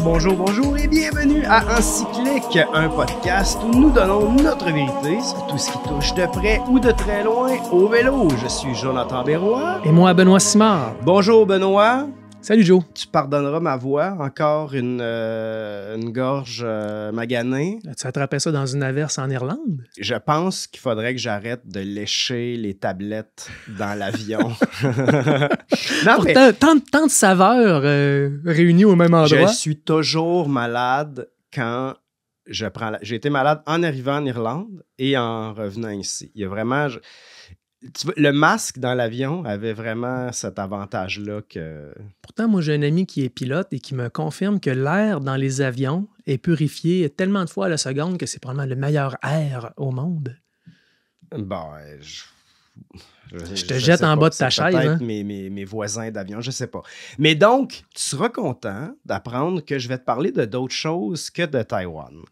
Bonjour et bienvenue à Encyclique, un podcast où nous donnons notre vérité sur tout ce qui touche de près ou de très loin au vélo. Je suis Jonathan Berroy. Et moi, Benoît Simard. Bonjour Benoît. Salut Joe. Tu pardonneras ma voix, encore une gorge maganée. Tu attrapais ça dans une averse en Irlande? Je pense qu'il faudrait que j'arrête de lécher les tablettes dans l'avion. Non, mais tant de saveurs réunies au même endroit. Je suis toujours malade quand je prends... J'ai été malade en arrivant en Irlande et en revenant ici. Il y a vraiment... Le masque dans l'avion avait vraiment cet avantage-là que... Pourtant, moi, j'ai un ami qui est pilote et qui me confirme que l'air dans les avions est purifié tellement de fois à la seconde que c'est probablement le meilleur air au monde. Bon, je te jette en bas de ta chaise. Peut-être hein? mes voisins d'avion, je sais pas. Mais donc, tu seras content d'apprendre que je vais te parler de d'autres choses que de Taïwan.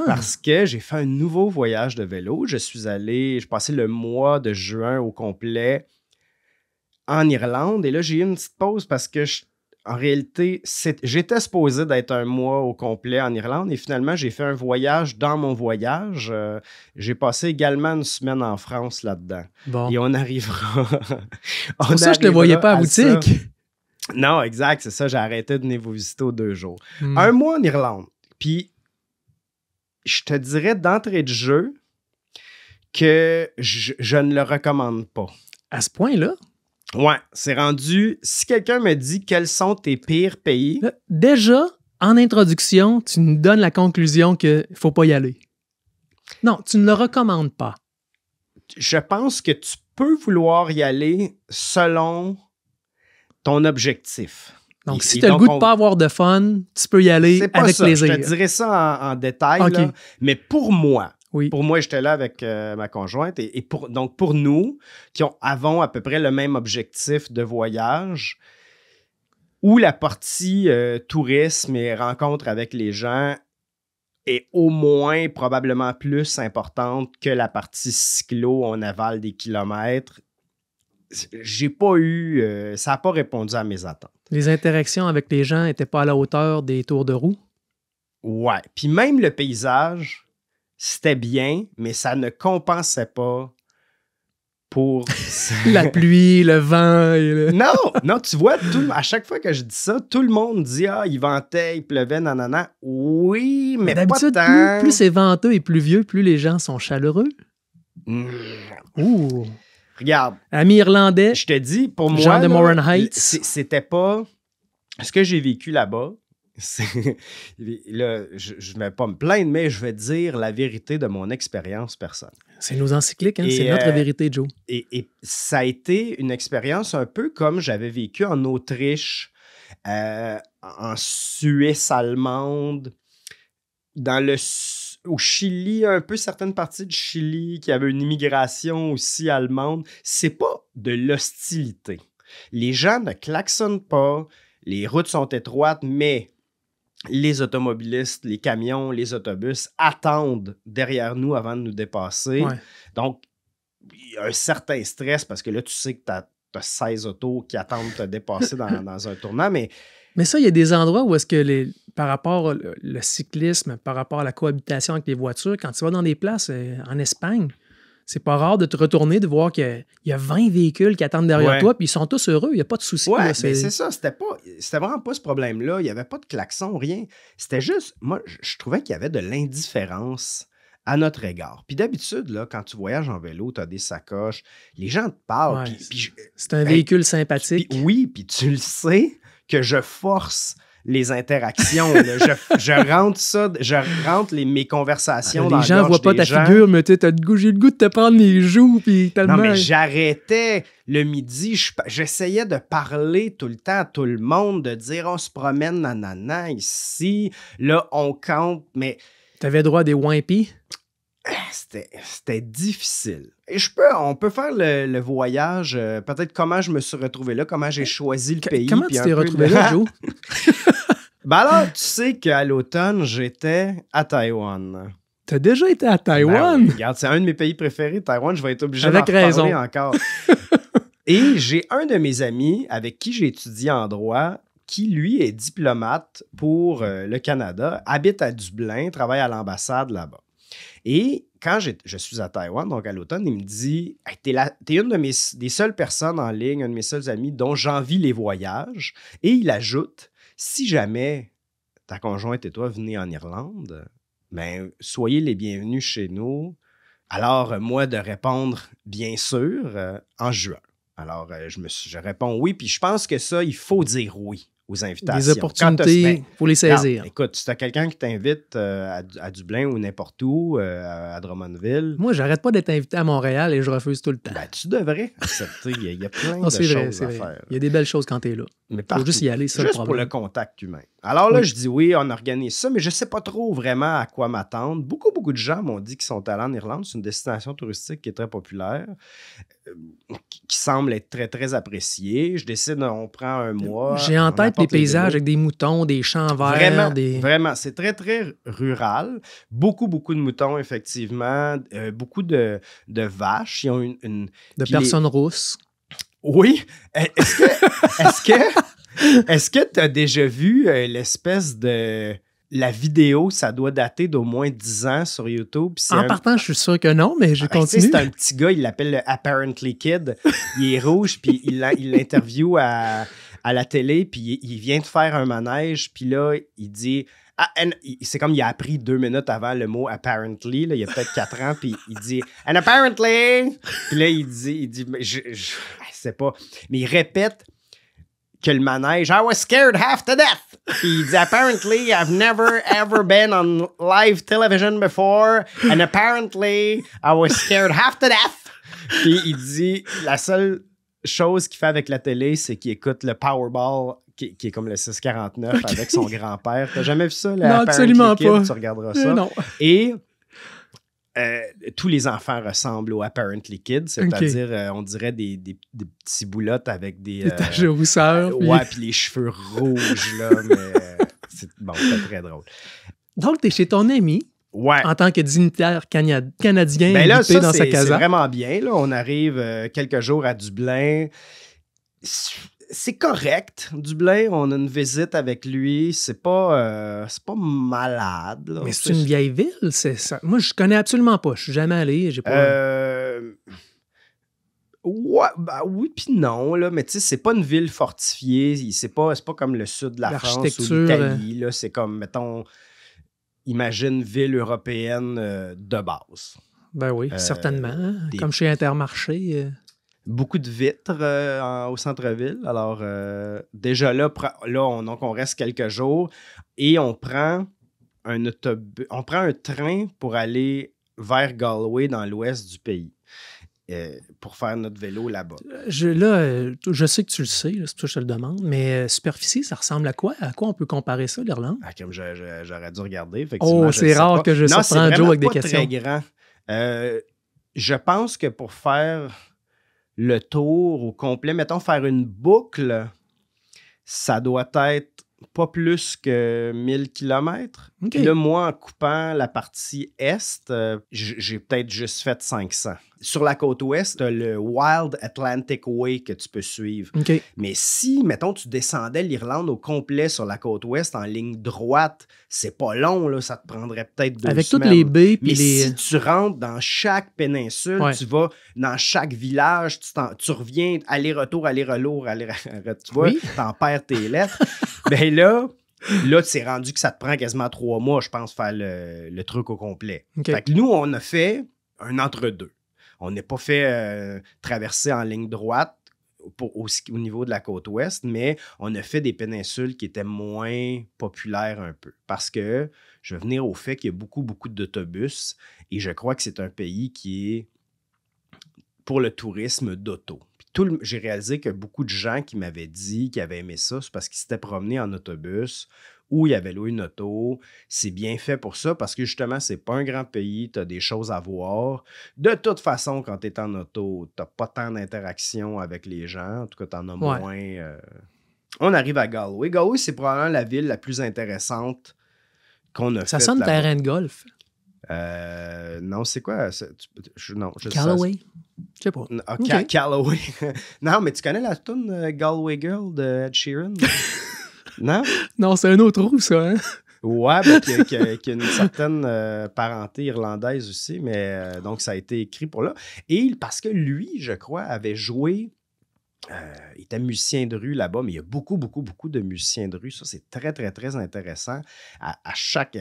Parce que j'ai fait un nouveau voyage de vélo. J'ai passé le mois de juin au complet en Irlande. Et là, j'ai eu une petite pause parce que en réalité, j'étais supposé d'être un mois au complet en Irlande et finalement, j'ai fait un voyage dans mon voyage. J'ai passé également une semaine en France là-dedans. Bon. Et on arrivera... C'est pour ça que je ne te voyais pas à boutique. Ça. Non, exact, c'est ça. J'ai arrêté de venir vous visiter aux 2 jours. Un mois en Irlande. Puis, je te dirais d'entrée de jeu que je ne le recommande pas. À ce point-là? Ouais, c'est rendu... Si quelqu'un me dit quels sont tes pires pays... Déjà, en introduction, tu nous donnes la conclusion qu'il ne faut pas y aller. Non, tu ne le recommandes pas. Je pense que tu peux vouloir y aller selon ton objectif. Donc, si tu as le goût de ne pas avoir de fun, tu peux y aller avec plaisir. Je te dirais ça en détail, okay. Là, mais pour moi... Oui. Pour moi, j'étais là avec ma conjointe donc pour nous qui avons à peu près le même objectif de voyage où la partie tourisme et rencontre avec les gens est au moins probablement plus importante que la partie cyclo, on avale des kilomètres. J'ai pas eu... ça n'a pas répondu à mes attentes. Les interactions avec les gens n'étaient pas à la hauteur des tours de roue? Ouais. Puis même le paysage... C'était bien, mais ça ne compensait pas pour... La pluie, le vent... Non, tu vois, à chaque fois que je dis ça, tout le monde dit « Ah, il ventait, il pleuvait, nanana. » Oui, mais pas tant. Plus c'est venteux et pluvieux, plus les gens sont chaleureux. Ouh. Regarde. Ami irlandais. Je te dis, pour moi, Jean de Moran Heights. C'était pas... Ce que j'ai vécu là-bas, là, je ne vais pas me plaindre, mais je vais dire la vérité de mon expérience personnelle. C'est nos encycliques, hein? C'est notre vérité, Joe. Et ça a été une expérience un peu comme j'avais vécu en Autriche, en Suisse allemande, au Chili, un peu certaines parties du Chili, qui avaient une immigration aussi allemande. C'est pas de l'hostilité. Les gens ne klaxonnent pas, les routes sont étroites, mais les automobilistes, les camions, les autobus attendent derrière nous avant de nous dépasser. Ouais. Donc, il y a un certain stress parce que là, tu sais que tu as 16 autos qui attendent de te dépasser dans un tournant. Mais ça, il y a des endroits où est-ce que par rapport au cyclisme, par rapport à la cohabitation avec les voitures, quand tu vas dans des places en Espagne, c'est pas rare de te retourner, de voir qu'il y a 20 véhicules qui attendent derrière toi, puis ils sont tous heureux, il n'y a pas de souci. Oui, mais c'est ça, c'était vraiment pas ce problème-là. Il n'y avait pas de klaxon, rien. C'était juste, moi, je trouvais qu'il y avait de l'indifférence à notre égard. Puis d'habitude, là, quand tu voyages en vélo, tu as des sacoches, les gens te parlent. Ouais, c'est un véhicule sympathique. Puis tu le sais que je force les interactions. Je rentre mes conversations dans la gorge des gens. Les gens voient pas ta figure, mais j'ai le goût de te prendre les joues. Puis tellement... Non, mais j'arrêtais le midi. J'essayais de parler tout le temps à tout le monde, de dire on se promène, nanana, ici. Là, on campe, mais... T'avais droit à des wimpies? C'était difficile. Et on peut faire le voyage, peut-être comment je me suis retrouvé là, comment j'ai choisi le pays. Comment tu t'es retrouvé là, Joe? Ben alors, tu sais qu'à l'automne, j'étais à Taïwan. T'as déjà été à Taïwan? Ben oui, regarde, c'est un de mes pays préférés, Taïwan. Je vais être obligé d'en raison. parler encore. Et j'ai un de mes amis avec qui j'ai étudié en droit qui, lui, est diplomate pour le Canada, habite à Dublin, travaille à l'ambassade là-bas. Et quand je suis à Taïwan, donc à l'automne, il me dit hey, t'es une des seules personnes en ligne, un de mes seuls amis dont j'envie les voyages. Et il ajoute si jamais ta conjointe et toi venez en Irlande, ben, soyez les bienvenus chez nous. Alors, moi, de répondre bien sûr en juin. Alors, je réponds oui, puis je pense que ça, il faut dire oui aux invitations. Des opportunités, il faut les saisir. Regarde, écoute, si tu as quelqu'un qui t'invite à Dublin ou n'importe où, à Drummondville... Moi, j'arrête pas d'être invité à Montréal et je refuse tout le temps. Ben, tu devrais accepter. Il y a plein de choses à faire. Il y a des belles choses quand tu es là. Il faut juste y aller, ça, juste pour le contact humain. Alors là, je dis oui, on organise ça, mais je ne sais pas trop vraiment à quoi m'attendre. Beaucoup de gens m'ont dit qu'ils sont allés en Irlande. C'est une destination touristique qui est très populaire, qui semble être très, très appréciée. Je décide, on prend un mois. J'ai en tête les paysages avec des moutons, des champs verts. Vraiment, c'est très, très rural. Beaucoup de moutons, effectivement. Beaucoup de vaches. Ils ont de personnes rousses. Oui. Est-ce que tu as déjà vu l'espèce de... La vidéo, ça doit dater d'au moins 10 ans sur YouTube. Partant, je suis sûr que non, mais je continue. C'est un petit gars, il l'appelle le Apparently Kid. Il est rouge, puis il l'interviewe à la télé, puis il vient de faire un manège, puis là, il dit... c'est comme il a appris 2 minutes avant le mot apparently, là, il y a peut-être 4 ans, puis il dit « And apparently! » Puis là, il dit je sais pas, mais il répète que le manège « I was scared half to death! » Puis il dit « Apparently, I've never ever been on live television before, and apparently, I was scared half to death! » Puis il dit « La seule chose qu'il fait avec la télé, c'est qu'il écoute le Powerball qui est comme le 649 avec son grand-père. T'as jamais vu ça? Non, absolument pas. Tu regarderas ça. Non. Et tous les enfants ressemblent au Apparently Kid, c'est-à-dire, on dirait des petits boulottes avec des taches de rousseur. Ouais, puis les cheveux rouges, là, mais c'est très drôle. Donc, t'es chez ton ami. Ouais. En tant que dignitaire canadien ben là, invité dans sa casa. C'est vraiment bien. Là. On arrive quelques jours à Dublin. C'est correct, Dublin. On a une visite avec lui. C'est pas malade. Là. Mais c'est une vieille ville, c'est ça. Moi, je connais absolument pas. Je suis jamais allé. J'ai pas... Ouais, oui puis non, là, mais tu sais, c'est pas une ville fortifiée. C'est pas comme le sud de la France ou l'Italie. Là, c'est comme, mettons... Imagine ville européenne de base. Ben oui, certainement. Comme chez Intermarché. Beaucoup de vitres au centre-ville. Alors, déjà là, on reste quelques jours et on prend un train pour aller vers Galway, dans l'ouest du pays, pour faire notre vélo là-bas. Je sais que tu le sais, c'est pour ça que je te le demande, mais superficie, ça ressemble à quoi? À quoi on peut comparer ça, l'Irlande? Comme j'aurais dû regarder, effectivement. Oh, c'est rare que je surprends Joe avec des questions. C'est très grand. Je pense que pour faire le tour au complet, mettons, faire une boucle, ça doit être pas plus que 1000 km. Okay. Puis là, moi, en coupant la partie est, j'ai peut-être juste fait 500. Sur la côte ouest, tu as le Wild Atlantic Way que tu peux suivre. Okay. Mais si, mettons, tu descendais l'Irlande au complet sur la côte ouest en ligne droite, c'est pas long, là, ça te prendrait peut-être 2 semaines. Avec toutes les baies. Mais si tu rentres dans chaque péninsule, tu vas dans chaque village, tu reviens, aller-retour, tu vois, t'en perds tes lettres. Ben là, tu t'es rendu que ça te prend quasiment 3 mois, je pense, faire le truc au complet. Okay. Fait que nous, on a fait un entre-deux. On n'a pas fait traverser en ligne droite au niveau de la côte ouest, mais on a fait des péninsules qui étaient moins populaires un peu. Parce que je vais venir au fait qu'il y a beaucoup d'autobus et je crois que c'est un pays qui est pour le tourisme d'auto. J'ai réalisé que beaucoup de gens qui m'avaient dit qu'ils avaient aimé ça, c'est parce qu'ils s'étaient promenés en autobus ou ils avaient loué une auto. C'est bien fait pour ça parce que justement, c'est pas un grand pays, tu as des choses à voir. De toute façon, quand tu es en auto, tu n'as pas tant d'interaction avec les gens. En tout cas, tu en as moins. On arrive à Galway. Galway, c'est probablement la ville la plus intéressante qu'on a faite. Ça sonne terrain de golf. Non, c'est quoi? Non, Callaway? Je sais pas. Callaway. Non, mais tu connais la tune Galway Girl de Ed Sheeran? Non? Non, c'est un autre roux, ça, hein? Ouais, ben, qui a une certaine parenté irlandaise aussi, mais donc ça a été écrit pour là. Et parce que lui, je crois, avait joué, il était musicien de rue là-bas, mais il y a beaucoup, beaucoup, beaucoup de musiciens de rue. Ça, c'est très, très, très intéressant. À chaque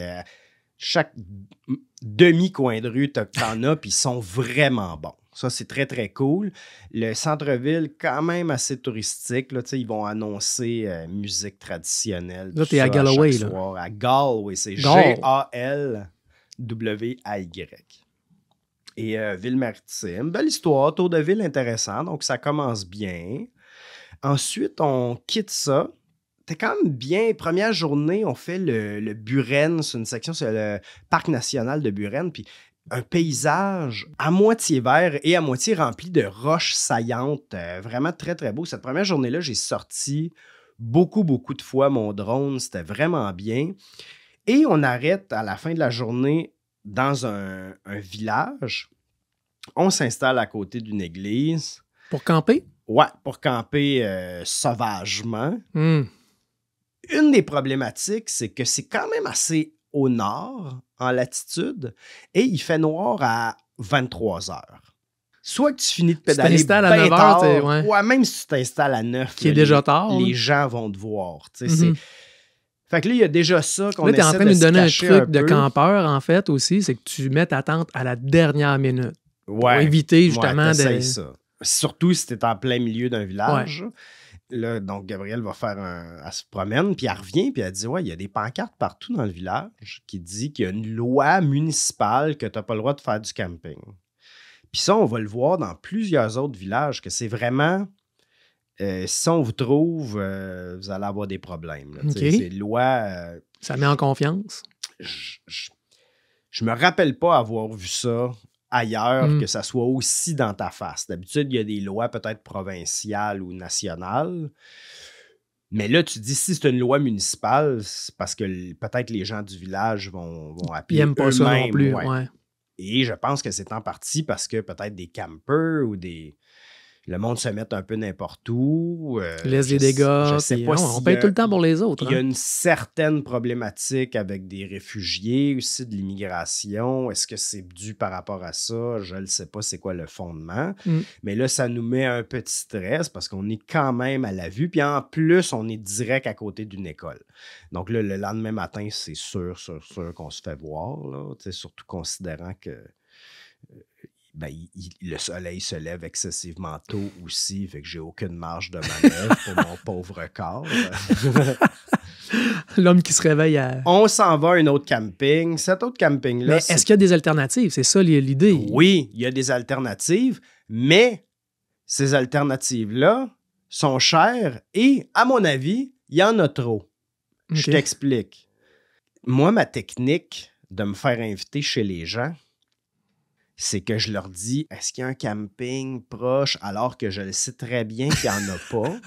demi-coin de rue, t'en as, puis ils sont vraiment bons. Ça, c'est très, très cool. Le centre-ville, quand même assez touristique. Là, ils vont annoncer musique traditionnelle. Là, t'es à Galloway. Chaque soir. À Galway, c'est Galway. Et Ville-Maritime. Belle histoire, tour de ville intéressant. Donc, ça commence bien. Ensuite, on quitte ça. T'es quand même bien. Première journée, on fait le Buren. C'est une section, c'est le parc national de Buren. Puis un paysage à moitié vert et à moitié rempli de roches saillantes. Vraiment très, très beau. Cette première journée-là, j'ai sorti beaucoup, beaucoup de fois mon drone. C'était vraiment bien. Et on arrête à la fin de la journée dans un village. On s'installe à côté d'une église. Pour camper? Ouais, pour camper sauvagement. Une des problématiques, c'est que c'est quand même assez au nord, en latitude, et il fait noir à 23 heures. Soit que tu finis de pédaler tu t'installes à 9 heures, ouais, même si tu t'installes à 9, qui est déjà tard. Les gens vont te voir. Fait que là, il y a déjà ça qu'on essaie de se cacher. Là, tu es en train de nous donner un truc de campeur, en fait, aussi, c'est que tu mets ta tente à la dernière minute. Ouais. Pour éviter, justement, de... ça. Surtout si tu es en plein milieu d'un village. Ouais. Là, donc, Gabrielle va faire elle se promène, puis elle revient, puis elle dit, ouais, il y a des pancartes partout dans le village qui dit qu'il y a une loi municipale que tu n'as pas le droit de faire du camping. Puis ça, on va le voir dans plusieurs autres villages, que c'est vraiment... si on vous trouve, vous allez avoir des problèmes. Okay. C'est une loi... ça met en confiance? Je me rappelle pas avoir vu ça ailleurs, que ça soit aussi dans ta face. D'habitude, il y a des lois peut-être provinciales ou nationales. Mais là, tu dis, si c'est une loi municipale, c'est parce que peut-être les gens du village vont appeler eux-mêmes. Ils n'aiment pas ça non plus. Ouais. Et je pense que c'est en partie parce que peut-être des campers ou des... Le monde se met un peu n'importe où. Laisse des dégâts. Je sais pas on paye tout le temps pour les autres. Il y a une certaine problématique avec des réfugiés, aussi de l'immigration. Est-ce que c'est dû par rapport à ça? Je ne sais pas c'est quoi le fondement. Mais là, ça nous met un petit stress parce qu'on est quand même à la vue. Puis en plus, on est direct à côté d'une école. Donc là, le lendemain matin, c'est sûr qu'on se fait voir. Là, surtout considérant que... le soleil se lève excessivement tôt aussi, fait que j'ai aucune marge de manœuvre pour mon pauvre corps. L'homme qui se réveille à... On s'en va à un autre camping. Cet autre camping-là... Mais est-ce qu'il y a des alternatives? C'est ça l'idée? Oui, il y a des alternatives, mais ces alternatives-là sont chères et, à mon avis, il y en a trop. Okay. Je t'explique. Moi, ma technique de me faire inviter chez les gens, c'est que je leur dis, est-ce qu'il y a un camping proche alors que je le sais très bien qu'il n'y en a pas?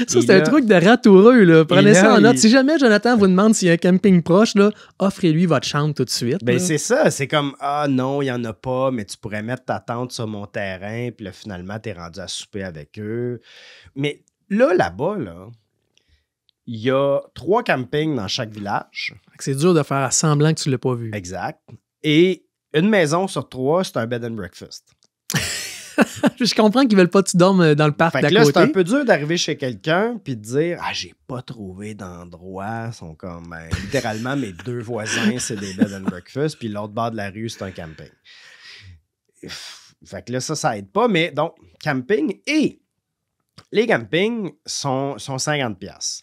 Ça, c'est un truc de ratoureux, là. Prenez ça en note. Si jamais Jonathan vous demande s'il y a un camping proche, là, offrez-lui votre chambre tout de suite. Ben c'est ça. C'est comme, ah non, il n'y en a pas, mais tu pourrais mettre ta tente sur mon terrain, puis là, finalement, tu es rendu à souper avec eux. Mais là-bas, il y a 3 campings dans chaque village. C'est dur de faire semblant que tu ne l'as pas vu. Exact. Et une maison sur 3, c'est un bed and breakfast. Je comprends qu'ils veulent pas que tu dormes dans le parc d'à côté. Là, c'est un peu dur d'arriver chez quelqu'un puis de dire « Ah, j'ai pas trouvé d'endroit. » Ils sont comme, littéralement, mes 2 voisins, c'est des bed and breakfast, puis l'autre bord de la rue, c'est un camping. Fait que là, ça aide pas. Mais donc, camping et les campings sont 50$.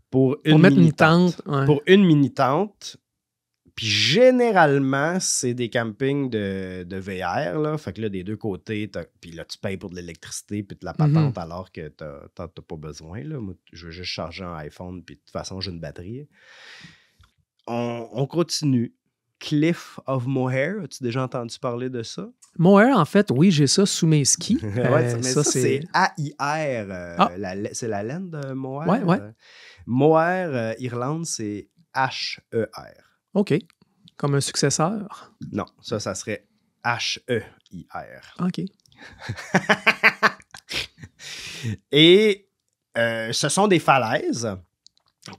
Pour mettre une tente. Ouais. Pour une mini-tente. Puis généralement, c'est des campings de VR, là. Fait que là, des deux côtés, puis là, tu payes pour de l'électricité puis de la patente alors que t'as pas besoin, là. Moi, je veux juste charger un iPhone, puis de toute façon, j'ai une batterie. On continue. Cliff of Moher, as-tu déjà entendu parler de ça? Moher, en fait, oui, j'ai ça sous mes skis. Ouais, mais ça, c'est AIR. C'est la laine de Moher. Ouais. Moher, Irlande, c'est HER. OK. Comme un successeur? Non, ça serait H-E-I-R. OK. Et ce sont des falaises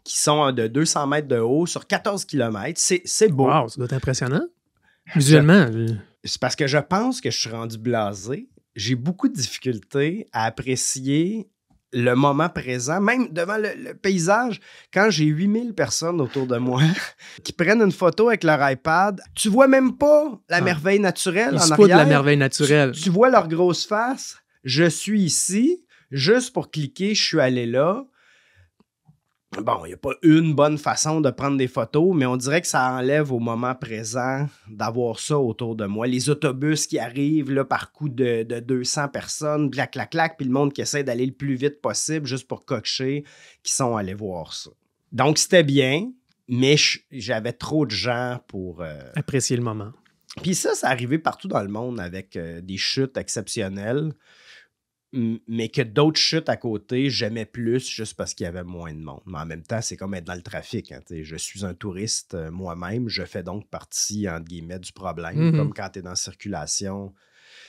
qui sont de 200 mètres de haut sur 14 km. C'est beau. Wow, ça doit être impressionnant. Visuellement. C'est parce que je pense que je suis rendu blasé. J'ai beaucoup de difficultés à apprécier le moment présent, même devant le paysage. Quand j'ai 8000 personnes autour de moi qui prennent une photo avec leur iPad, tu vois même pas la merveille naturelle en arrière. La merveille naturelle. Tu vois leur grosse face. Je suis ici, juste pour cliquer, je suis allé là. Bon, il n'y a pas une bonne façon de prendre des photos, mais on dirait que ça enlève au moment présent d'avoir ça autour de moi. Les autobus qui arrivent là, par coup de 200 personnes, clac, clac, clac, puis le monde qui essaie d'aller le plus vite possible juste pour cocher, qui sont allés voir ça. Donc, c'était bien, mais j'avais trop de gens pour... apprécier le moment. Puis ça arrivait partout dans le monde avec des chutes exceptionnelles, mais que d'autres chutes à côté, j'aimais plus juste parce qu'il y avait moins de monde. Mais en même temps, c'est comme être dans le trafic. Hein, je suis un touriste moi-même, je fais donc partie, entre guillemets, du problème. Comme quand tu es dans la circulation,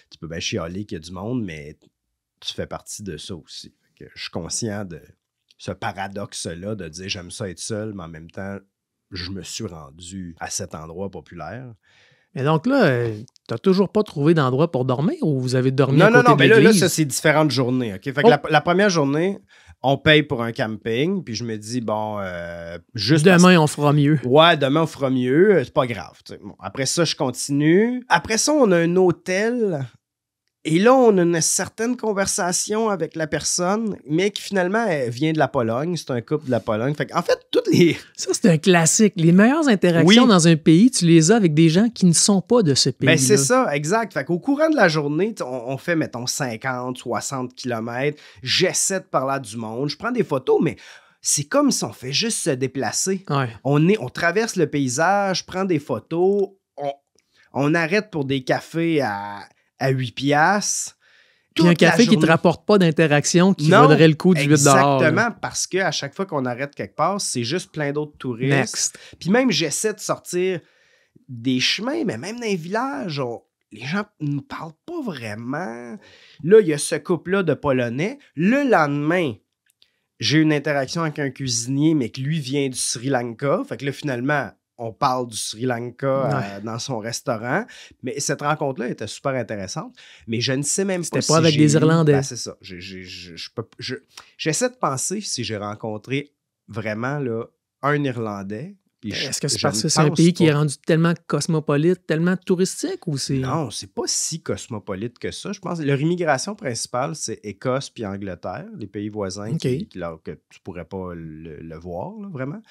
tu peux bien chialer qu'il y a du monde, mais tu fais partie de ça aussi. Fait que je suis conscient de ce paradoxe-là de dire j'aime ça être seul, mais en même temps, je me suis rendu à cet endroit populaire. Et donc là, tu n'as toujours pas trouvé d'endroit pour dormir ou vous avez dormi à côté de Non, mais là, l'église? ça, c'est différentes journées. Okay? Fait que la première journée, on paye pour un camping, puis je me dis, bon, juste... Demain, on fera mieux. Ouais, demain, on fera mieux, c'est pas grave. Bon, après ça, je continue. Après ça, on a un hôtel... Et là, on a une certaine conversation avec la personne, mais qui finalement elle vient de la Pologne. C'est un couple de la Pologne. Fait en fait, toutes les... Ça, c'est un classique. Les meilleures interactions dans un pays, tu les as avec des gens qui ne sont pas de ce pays-là. Ben, c'est ça, exact. Fait qu'au courant de la journée, on fait, mettons, 50, 60 km. J'essaie de parler à du monde. Je prends des photos, mais... C'est comme si on fait juste se déplacer. Ouais. On traverse le paysage, prend des photos, on arrête pour des cafés à 8 piastres. Puis un café qui ne te rapporte pas d'interaction qui vaudrait le coup du 8 $. Exactement, parce qu'à chaque fois qu'on arrête quelque part, c'est juste plein d'autres touristes. Next. Puis même, j'essaie de sortir des chemins, mais même dans les villages, les gens ne nous parlent pas vraiment. Là, il y a ce couple-là de Polonais. Le lendemain, j'ai une interaction avec un cuisinier, mais que lui vient du Sri Lanka. Fait que là, finalement... On parle du Sri Lanka dans son restaurant. Mais cette rencontre-là était super intéressante. Mais je ne sais même pas si c'était pas avec des Irlandais. Ben, c'est ça. J'essaie de penser si j'ai rencontré vraiment là, un Irlandais. Est-ce que c'est parce que c'est un pays qui est rendu tellement cosmopolite, tellement touristique ou c'est... Non, c'est pas si cosmopolite que ça. Je pense que leur immigration principale, c'est Écosse puis Angleterre, les pays voisins que tu pourrais pas le voir, là, vraiment.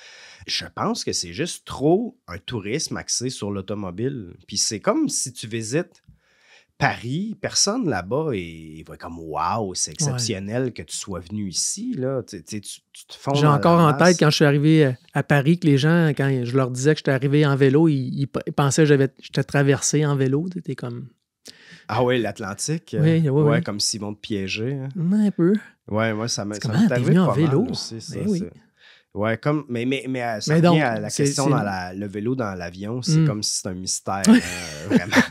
Je pense que c'est juste trop un tourisme axé sur l'automobile. Puis c'est comme si tu visites Paris, personne là-bas va comme « Wow, c'est exceptionnel que tu sois venu ici. » Tu te fonds. J'ai encore en tête quand je suis arrivé à Paris que les gens, quand je leur disais que j'étais arrivé en vélo, ils pensaient que j'étais traversé en vélo. T'étais comme... Ah oui, l'Atlantique? Oui. Comme s'ils vont te piéger. Hein. Un peu. Ouais, moi, ça m'est arrivé en vélo? Aussi, ça, oui. Ouais, comme, mais ça revient à la question dans le vélo dans l'avion. C'est comme si c'était un mystère, vraiment.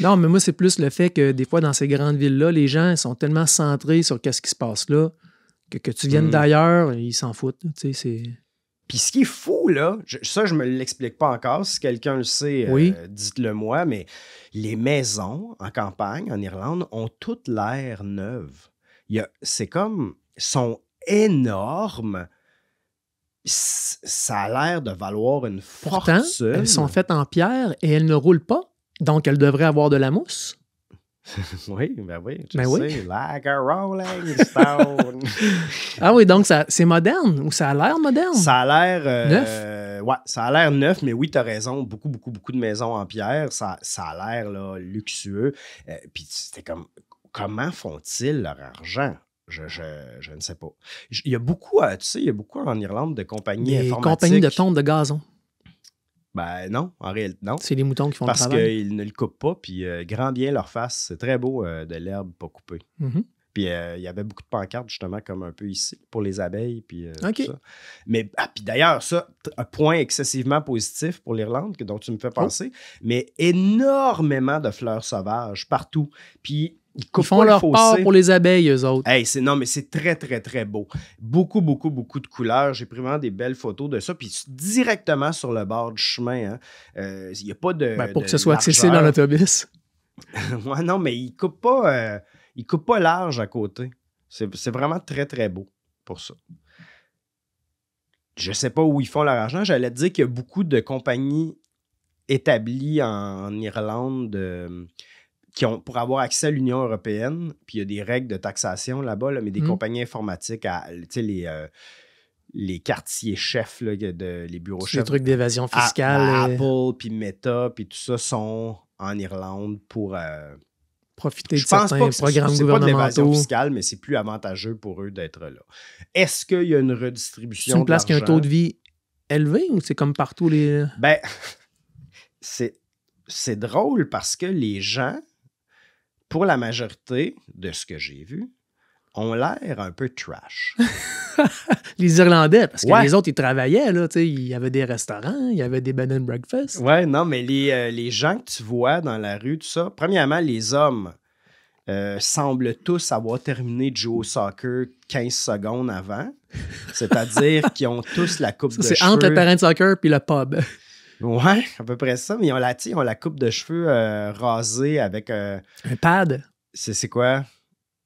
Non, mais moi, c'est plus le fait que des fois, dans ces grandes villes-là, les gens sont tellement centrés sur ce qui se passe là que tu viennes d'ailleurs, ils s'en foutent. Puis ce qui est fou, là, ça, je me l'explique pas encore. Si quelqu'un le sait, dites-le moi, mais les maisons en campagne, en Irlande, ont toutes l'air neuves. C'est comme... sont énormes. Ça a l'air de valoir une fortune. Pourtant, elles sont faites en pierre et elles ne roulent pas. Donc, elles devraient avoir de la mousse. Oui. Tu sais, like a rolling stone. Ah oui, donc c'est moderne ou ça a l'air moderne? Ça a l'air... neuf? Ouais, ça a l'air neuf, mais oui, tu as raison. Beaucoup de maisons en pierre. Ça a l'air là, luxueux. Puis c'était comme... Comment font-ils leur argent? Je ne sais pas. Il y a beaucoup, il y a beaucoup en Irlande de compagnies informatiques. Des compagnies de tonte de gazon. Ben non, en réalité, non. C'est les moutons qui font le travail. Parce qu'ils ne le coupent pas, puis grand bien leur face. C'est très beau de l'herbe pas coupée. Mm-hmm. Puis il y avait beaucoup de pancartes, justement, comme un peu ici, pour les abeilles. Puis OK. tout ça. Mais puis d'ailleurs, ça, un point excessivement positif pour l'Irlande, dont tu me fais penser, mais énormément de fleurs sauvages partout. Puis ils font leur part pour les abeilles, eux autres. Hey, non, mais c'est très, très, très beau. Beaucoup, beaucoup, beaucoup de couleurs. J'ai pris vraiment des belles photos de ça. Puis directement sur le bord du chemin, il n'y a pas de. Pour que ce soit accessible dans l'autobus. Ouais, non, mais il coupe pas large à côté. C'est vraiment très, très beau pour ça. Je sais pas où ils font leur argent. J'allais te dire qu'il y a beaucoup de compagnies établies en Irlande qui ont pour avoir accès à l'Union européenne. Puis il y a des règles de taxation là-bas, mais des compagnies informatiques, les quartiers chefs, là, les bureaux chefs. Les trucs d'évasion fiscale. Apple, puis Meta, puis tout ça sont en Irlande pour profiter de certains programmes gouvernementaux. C'est pas de l'évasion fiscale, mais c'est plus avantageux pour eux d'être là. Est-ce qu'il y a une redistribution de l'argent? C'est une place qui a un taux de vie élevé ou c'est comme partout les... Ben, c'est drôle parce que les gens, pour la majorité de ce que j'ai vu, ont l'air un peu trash. Les Irlandais, parce que les autres, ils travaillaient, là, il y avait des restaurants, il y avait des bed and breakfast. Ouais, non, mais les gens que tu vois dans la rue, tout ça, premièrement, les hommes semblent tous avoir terminé de jouer au soccer 15 secondes avant. C'est-à-dire qu'ils ont tous la coupe de cheveux. C'est entre le terrain de soccer puis le pub. Ouais, à peu près ça, mais ils ont la coupe de cheveux rasée avec... un pad. C'est quoi?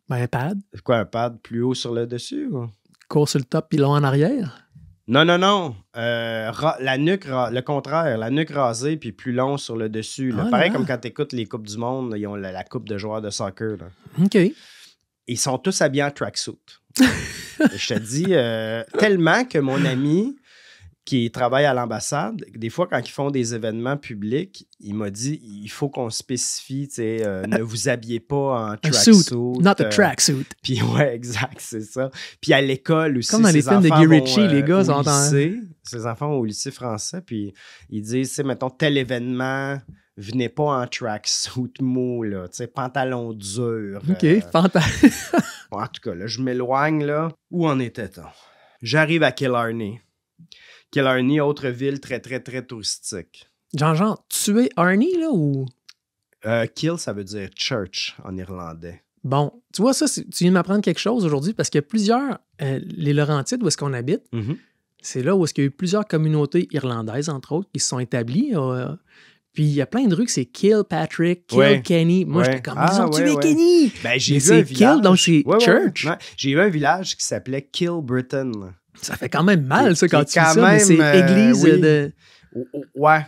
Ben, un pad. C'est quoi, un pad plus haut sur le dessus? Ou? Court sur le top puis long en arrière? Non. La nuque, le contraire. La nuque rasée puis plus long sur le dessus. Là. Pareil comme quand tu écoutes les Coupes du Monde, ils ont la coupe de joueurs de soccer. Là. OK. Ils sont tous habillés en tracksuit. Je te dis, tellement que mon ami qui travaille à l'ambassade, des fois, quand ils font des événements publics, il m'a dit, il faut qu'on spécifie, ne vous habillez pas en tracksuit. Not a tracksuit. Puis ouais, exact, c'est ça. Puis à l'école aussi, comme dans les films de Guy Ritchie, les gars sont en... Ces enfants vont au lycée français, puis ils disent, mettons, tel événement, venez pas en tracksuit mou, là, pantalon dur. OK, pantalon. En tout cas, là, je m'éloigne, là. Où en était-on? J'arrive à Killarney. Killarney, autre ville très, très, très touristique. Genre, tuer Arnie, là, ou... Kill, ça veut dire church en irlandais. Bon, tu vois, ça, tu viens de m'apprendre quelque chose aujourd'hui, parce qu'il y a plusieurs... les Laurentides, où est-ce qu'on habite, c'est là où est-ce qu'il y a eu plusieurs communautés irlandaises, entre autres, qui se sont établies. Puis il y a plein de rues que c'est Kill Patrick, Kill Kenny. Moi, j'étais comme, ils ont tué Kenny! Ben, j'ai vu un village... Kill, donc c'est church. Ouais. J'ai eu un village qui s'appelait Kill Britain. Ça fait quand même mal, ça, quand tu dis ça, mais c'est église de... Ouais,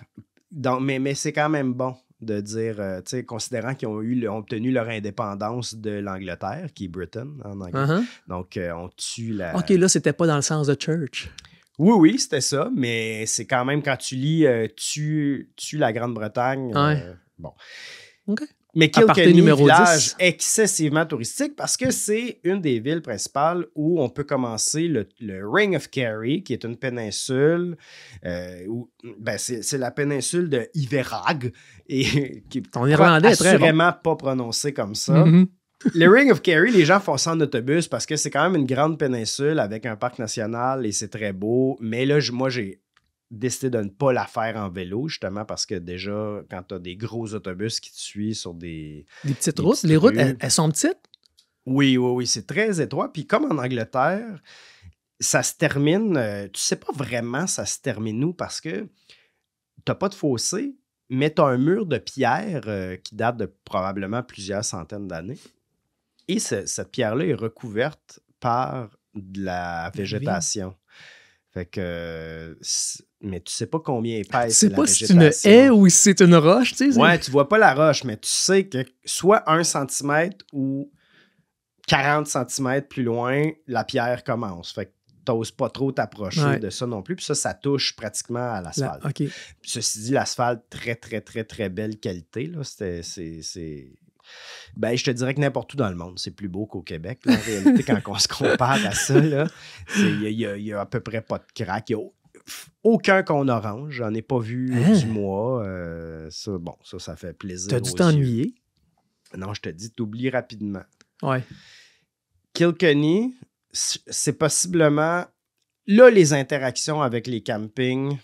donc, mais c'est quand même bon de dire, tu sais, considérant qu'ils ont obtenu leur indépendance de l'Angleterre, qui est Britain en anglais. Donc, on tue la... OK, là, c'était pas dans le sens de church. Oui, c'était ça, mais c'est quand même, quand tu lis tue la Grande-Bretagne, bon. OK. Mais Kilkenny, village excessivement touristique parce que c'est une des villes principales où on peut commencer le Ring of Kerry, qui est une péninsule. C'est la péninsule de Iveragh et qui est assurément pas prononcé comme ça. Le Ring of Kerry, les gens font ça en autobus parce que c'est quand même une grande péninsule avec un parc national et c'est très beau. Mais là, moi, j'ai décidé de ne pas la faire en vélo, justement, parce que déjà, quand tu as des gros autobus qui te suivent sur des petites routes, les routes, elles sont petites? Oui, c'est très étroit. Puis comme en Angleterre, ça se termine, tu sais pas vraiment ça se termine où, parce que t'as pas de fossé, mais tu as un mur de pierre qui date de probablement plusieurs centaines d'années. Et cette pierre-là est recouverte par de la végétation. Fait que... Mais tu sais pas combien épaisse c'est la végétation. Tu sais pas si c'est une haie ou si c'est une roche, tu sais. Ouais, tu vois pas la roche, mais tu sais que soit 1 cm ou 40 cm plus loin, la pierre commence. Fait que t'oses pas trop t'approcher de ça non plus. Puis ça touche pratiquement à l'asphalte. Okay. Puis ceci dit, l'asphalte, très, très, très, très belle qualité. Là. Ben, je te dirais que n'importe où dans le monde, c'est plus beau qu'au Québec. Là, en réalité, quand on se compare à ça, il y a à peu près pas de crack. Il n'y a aucun cône orange. J'en ai pas vu du mois. Ça fait plaisir. T'as dû t'ennuyer? Non, je te dis, t'oublies rapidement. Ouais. Kilkenny, c'est possiblement... Là, les interactions avec les campings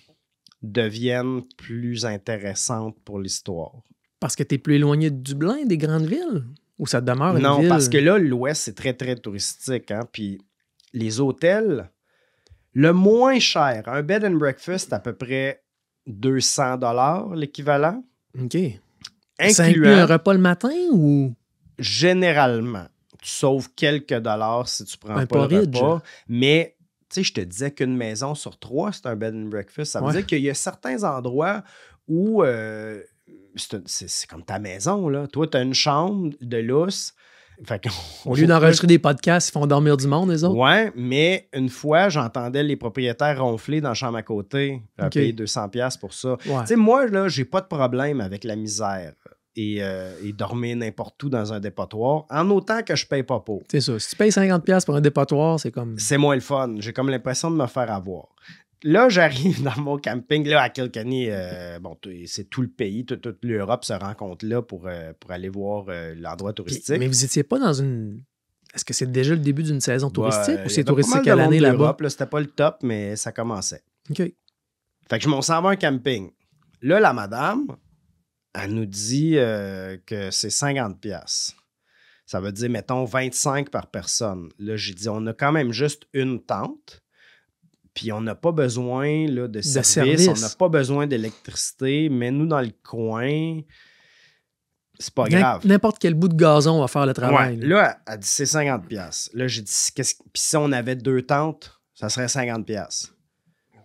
deviennent plus intéressantes pour l'histoire. Parce que tu es plus éloigné de Dublin, des grandes villes? Ou ça demeure une ville? Non, parce que là, l'Ouest, c'est très, très touristique. Hein? Puis les hôtels, le moins cher, un bed and breakfast, à peu près 200 $ l'équivalent. OK. Ça inclut un repas le matin ou? Généralement. Tu sauves quelques dollars si tu prends pas le repas. Mais, tu sais, je te disais qu'une maison sur 3, c'est un bed and breakfast. Ça veut dire qu'il y a certains endroits où c'est comme ta maison, là. Toi, tu as une chambre de lousse. Au lieu d'enregistrer des podcasts, ils font dormir du monde, les autres. Ouais, mais une fois, j'entendais les propriétaires ronfler dans la chambre à côté. J'ai payé 200$ pour ça. Ouais. Tu sais, moi, là, j'ai pas de problème avec la misère et dormir n'importe où dans un dépotoir, en autant que je paye pas pour. C'est ça. Si tu payes 50$ pour un dépotoir, c'est comme... C'est moins le fun. J'ai comme l'impression de me faire avoir. Là, j'arrive dans mon camping, là, à Kilkenny. C'est tout le pays, toute l'Europe se rencontre là pour aller voir l'endroit touristique. Mais vous n'étiez pas dans une... Est-ce que c'est déjà le début d'une saison touristique ou c'est touristique à l'année là-bas? Là, c'était pas le top, mais ça commençait. OK. Fait que je m'en s'en va un camping. Là, la madame, elle nous dit que c'est 50$. Ça veut dire, mettons, 25 par personne. Là, j'ai dit, on a quand même juste une tente. Puis on n'a pas besoin là, de service, on n'a pas besoin d'électricité, mais nous, dans le coin, c'est pas grave. N'importe quel bout de gazon va faire le travail. Ouais, là, elle dit c'est 50$. Là, j'ai dit, puis si on avait 2 tentes, ça serait 50$.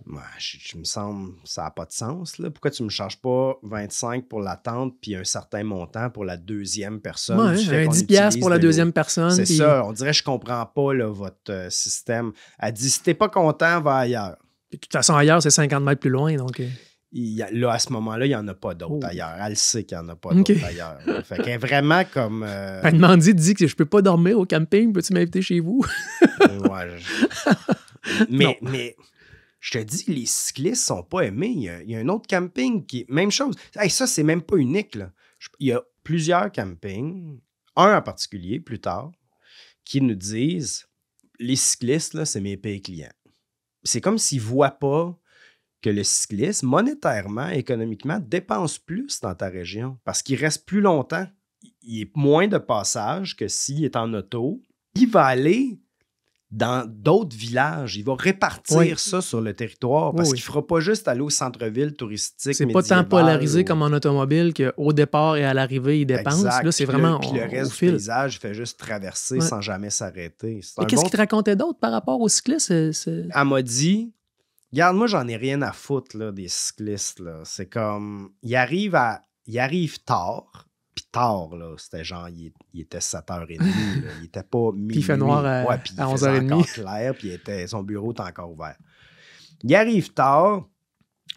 Moi, je me semble, ça n'a pas de sens. Là. Pourquoi tu ne me charges pas 25$ pour la tente puis un certain montant pour la deuxième personne? Ouais, 10$ pour la deuxième personne. C'est ça. On dirait que je ne comprends pas là, votre système. Elle dit, si tu n'es pas content, va ailleurs. Puis, de toute façon, ailleurs, c'est 50 mètres plus loin. Donc... Là, à ce moment-là, il n'y en a pas d'autres ailleurs. Elle sait qu'il n'y en a pas d'autres ailleurs. Fait qu'elle est vraiment comme... Mandy dit que je ne peux pas dormir au camping. Peux-tu m'inviter chez vous? Ouais. Mais je te dis, les cyclistes sont pas aimés. Il y a un autre camping qui est... Même chose. Hey, ça, c'est même pas unique. Là. Il y a plusieurs campings, un en particulier, plus tard, qui nous disent, les cyclistes, là, c'est mes pires clients. C'est comme s'ils ne voient pas que le cycliste, monétairement, économiquement, dépense plus dans ta région parce qu'il reste plus longtemps. Il est moins de passage que s'il est en auto. Il va aller dans d'autres villages. Il va répartir ça sur le territoire parce qu'il ne fera pas juste aller au centre-ville touristique. C'est pas tant polarisé comme en automobile qu'au départ et à l'arrivée, il dépense. Exact. Là, c'est vraiment puis le reste du paysage, il fait juste traverser sans jamais s'arrêter. Et qu'est-ce qu'il te racontait d'autre par rapport aux cyclistes? Elle m'a dit, regarde, moi, j'en ai rien à foutre là, des cyclistes. Là. C'est comme, ils arrivent tard. Puis tard, là, c'était genre, il était 7h30. Là. Il était pas minuit. Puis il fait noir à, puis à 11h30. Il faisait encore clair, puis son bureau était encore ouvert. Il arrive tard.